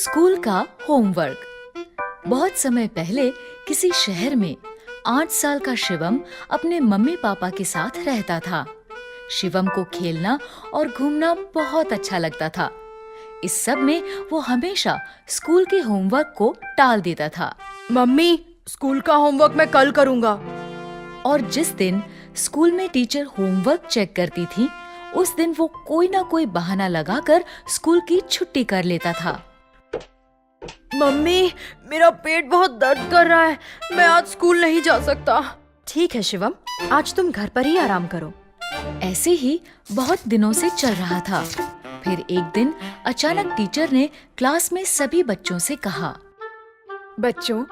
School का homework. बहुत समय पहले किसी शहर में 8 साल का शिवम अपने मम्मी पापा के साथ रहता था। शिवम को खेलना और घूमना बहुत अच्छा लगता था। इस सब में वो हमेशा स्कूल के होमवर्क को टाल देता था। मम्मी, स्कूल का होमवर्क मैं कल करूँगा। और जिस दिन स्कूल में टीचर होमवर्क चेक करती थी, उस दिन वो कोई ना कोई बहाना लगाकर स्कूल की छुट्टी कर लेता था। मम्मी, मेरा पेट बहुत दर्द कर रहा है, मैं आज स्कूल नहीं जा सकता। ठीक है शिवम, आज तुम घर पर ही आराम करो। ऐसे ही बहुत दिनों से चल रहा था। फिर एक दिन अचानक टीचर ने क्लास में सभी बच्चों से कहा, बच्चों,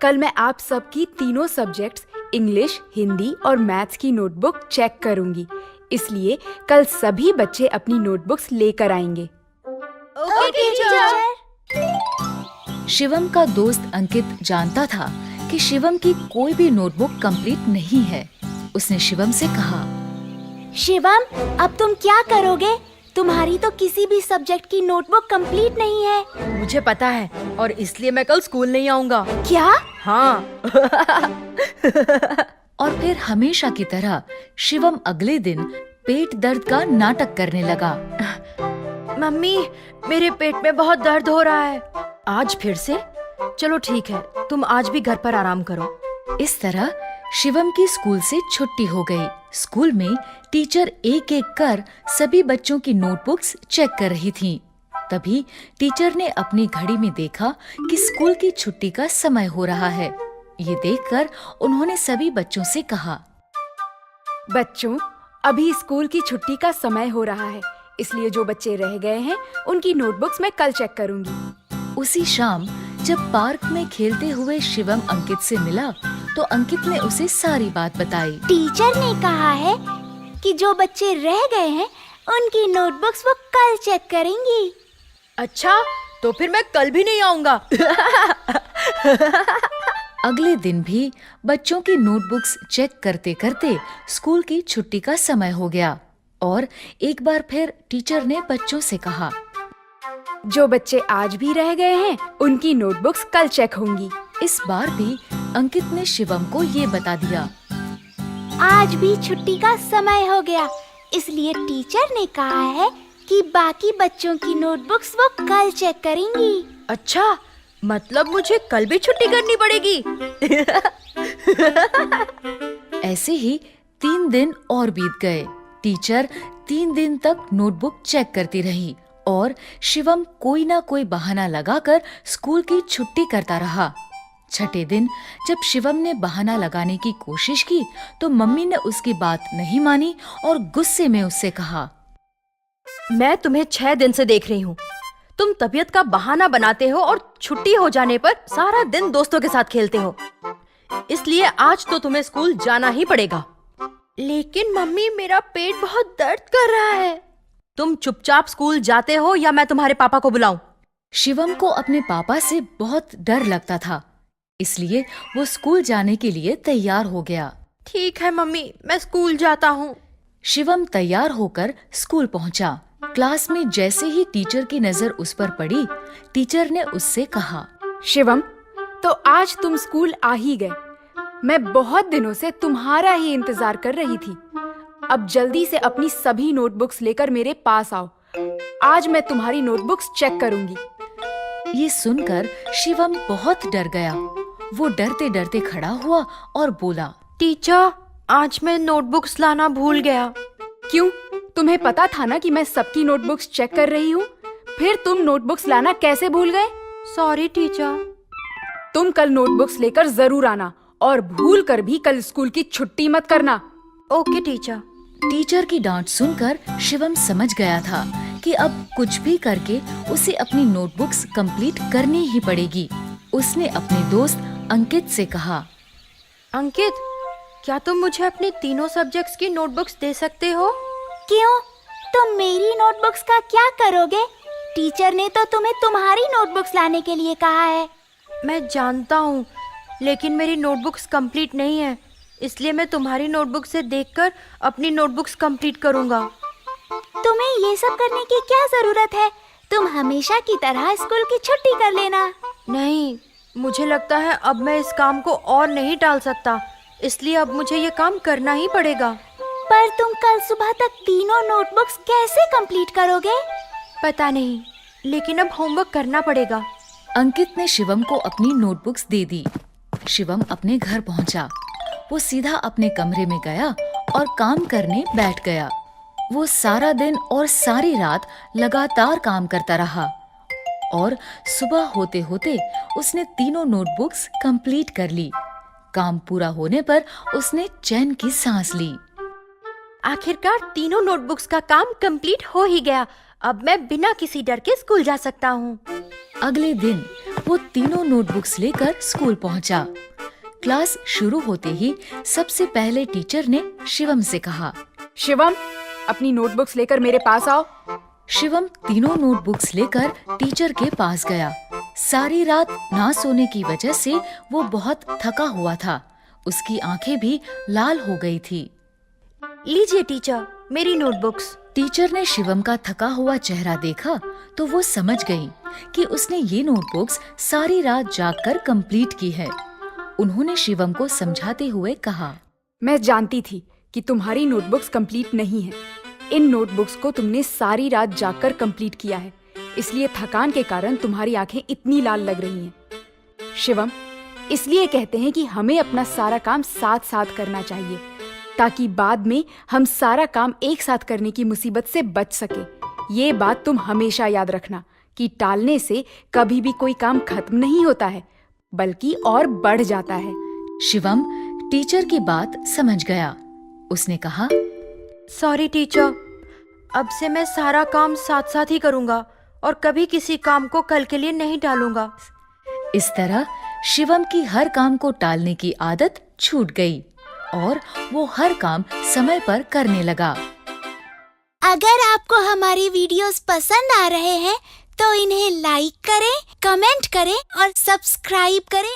कल मैं आप सबकी तीनों सब्जेक्ट्स इंग्लिश, हिंदी और मैथ्स की नोटबुक चेक करूंगी। इसलिए कल सभी बच्चे अपनी नोटबुक्स लेकर आएंगे। Okay teacher. शिवम का दोस्त अंकित जानता था कि शिवम की कोई भी नोटबुक कंप्लीट नहीं है। उसने शिवम से कहा, शिवम, अब तुम क्या करोगे? तुम्हारी तो किसी भी सब्जेक्ट की नोटबुक कंप्लीट नहीं है। मुझे पता है और इसलिए मैं कल स्कूल नहीं आऊँगा। क्या? हाँ। और फिर हमेशा की तरह शिवम अगले दिन पेट दर्द का नाटक करने लगा। मम्मी, मेरे पेट में बहुत दर्द हो रहा है। आज फिर से? चलो ठीक है, तुम आज भी घर पर आराम करो। इस तरह शिवम की स्कूल से छुट्टी हो गई। स्कूल में टीचर एक एक कर सभी बच्चों की नोटबुक्स चेक कर रही थी। तभी टीचर ने अपनी घड़ी में देखा कि स्कूल की छुट्टी का समय हो रहा है। ये देखकर उन्होंने सभी बच्चों से कहा, बच्चों, अभी स्कूल की छुट्टी का समय हो रहा है, इसलिए जो बच्चे रह गए हैं उनकी नोटबुक्स मैं कल चेक करूंगी। उसी शाम जब पार्क में खेलते हुए शिवम अंकित से मिला तो अंकित ने उसे सारी बात बताई। टीचर ने कहा है कि जो बच्चे रह गए हैं उनकी नोटबुक्स वो कल चेक करेंगी। अच्छा, तो फिर मैं कल भी नहीं आऊँगा। अगले दिन भी बच्चों की नोटबुक्स चेक करते करते स्कूल की छुट्टी का समय हो गया और एक बार फिर टीचर ने बच्चों से कहा, जो बच्चे आज भी रह गए हैं उनकी नोटबुक्स कल चेक होंगी। इस बार भी अंकित ने शिवम को ये बता दिया, आज भी छुट्टी का समय हो गया, इसलिए टीचर ने कहा है कि बाकी बच्चों की नोटबुक्स वो कल चेक करेंगी। अच्छा, मतलब मुझे कल भी छुट्टी करनी पड़ेगी। ऐसे ही 3 दिन और बीत गए। टीचर 3 दिन तक नोटबुक चेक करती रही और शिवम कोई ना कोई बहाना लगाकर स्कूल की छुट्टी करता रहा। छठे दिन जब शिवम ने बहाना लगाने की कोशिश की तो मम्मी ने उसकी बात नहीं मानी और गुस्से में उससे कहा, मैं तुम्हें 6 दिन से देख रही हूँ। तुम तबीयत का बहाना बनाते हो और छुट्टी हो जाने पर सारा दिन दोस्तों के साथ खेलते हो। इसलिए आज तो तुम्हें स्कूल जाना ही पड़ेगा। लेकिन मम्मी, मेरा पेट बहुत दर्द कर रहा है। तुम चुपचाप स्कूल जाते हो या मैं तुम्हारे पापा को बुलाऊं? शिवम को अपने पापा से बहुत डर लगता था, इसलिए वो स्कूल जाने के लिए तैयार हो गया। ठीक है मम्मी, मैं स्कूल जाता हूँ। शिवम तैयार होकर स्कूल पहुंचा। क्लास में जैसे ही टीचर की नजर उस पर पड़ी, टीचर ने उससे कहा, शिवम, तो आज तुम स्कूल आ ही गए। मैं बहुत दिनों से तुम्हारा ही इंतजार कर रही थी। अब जल्दी से अपनी सभी नोटबुक्स लेकर मेरे पास आओ। आज मैं तुम्हारी नोटबुक्स चेक करूंगी। ये सुनकर शिवम बहुत डर गया। वो डरते डरते खड़ा हुआ और बोला, टीचर, आज मैं नोटबुक्स लाना भूल गया। क्यों? तुम्हें पता था ना कि मैं सबकी नोटबुक्स चेक कर रही हूँ। फिर तुम नोटबुक्स लाना कैसे भूल गए? Sorry teacher. तुम कल नोटबुक्स लेकर जरूर आना और भूल कर भी कल स्कूल की छुट्टी मत करना। Okay teacher. टीचर की डांट सुनकर शिवम समझ गया था कि अब कुछ भी करके उसे अपनी नोटबुक्स कंप्लीट करनी ही पड़ेगी। उसने अपने दोस्त अंकित से कहा, अंकित, क्या तुम मुझे अपने तीनों सब्जेक्ट्स की नोटबुक्स दे सकते हो? क्यों? तुम मेरी नोटबुक्स का क्या करोगे? टीचर ने तो तुम्हें तुम्हारी नोटबुक्स लाने के लिए कहा है। मैं जानता हूँ, लेकिन मेरी नोटबुक्स कंप्लीट नहीं है, इसलिए मैं तुम्हारी नोटबुक से देखकर अपनी नोटबुक्स कंप्लीट करूँगा। तुम्हें ये सब करने की क्या जरूरत है? तुम हमेशा की तरह स्कूल की छुट्टी कर लेना। नहीं, मुझे लगता है अब मैं इस काम को और नहीं टाल सकता, इसलिए अब मुझे ये काम करना ही पड़ेगा। पर तुम कल सुबह तक तीनों नोटबुक्स कैसे कंप्लीट करोगे? पता नहीं, लेकिन अब होमवर्क करना पड़ेगा। अंकित ने शिवम को अपनी नोटबुक्स दे दी। शिवम अपने घर पहुंचा। वो सीधा अपने कमरे में गया और काम करने बैठ गया। वो सारा दिन और सारी रात लगातार काम करता रहा और सुबह होते होते उसने तीनों नोटबुक्स कंप्लीट कर ली। काम पूरा होने पर उसने चैन की सांस ली। आखिरकार तीनों नोटबुक्स का काम कंप्लीट हो ही गया। अब मैं बिना किसी डर के स्कूल जा सकता हूँ। अगले दिन वो तीनों नोटबुक्स लेकर स्कूल पहुंचा। क्लास शुरू होते ही सबसे पहले टीचर ने शिवम से कहा, शिवम, अपनी नोटबुक्स लेकर मेरे पास आओ। शिवम तीनों नोटबुक्स लेकर टीचर के पास गया। सारी रात ना सोने की वजह से वो बहुत थका हुआ था। उसकी आंखें भी लाल हो गई थी। लीजिए टीचर, मेरी नोटबुक्स। टीचर ने शिवम का थका हुआ चेहरा देखा तो वो समझ गई कि उसने ये नोटबुक्स सारी रात जागकर कंप्लीट की है। उन्होंने शिवम को समझाते हुए कहा, मैं जानती थी कि तुम्हारी नोटबुक्स कंप्लीट नहीं है। इन नोटबुक्स को तुमने सारी रात जागकर कंप्लीट किया है, इसलिए थकान के कारण तुम्हारी आंखें इतनी लाल लग रही हैं। शिवम, इसलिए कहते हैं कि हमें अपना सारा काम साथ साथ करना चाहिए, ताकि बाद में हम सारा काम एक साथ करने की मुसीबत से बच सके। ये बात तुम हमेशा याद रखना कि टालने से कभी भी कोई काम खत्म नहीं होता है, बल्कि और बढ़ जाता है। शिवम टीचर की बात समझ गया। उसने कहा, सॉरी टीचर, अब से मैं सारा काम साथ साथ ही करूँगा और कभी किसी काम को कल के लिए नहीं टालूंगा। इस तरह शिवम की हर काम को टालने की आदत छूट गई और वो हर काम समय पर करने लगा। अगर आपको हमारी वीडियोस पसंद आ रहे हैं तो इन्हें लाइक करें, कमेंट करें और सब्सक्राइब करें।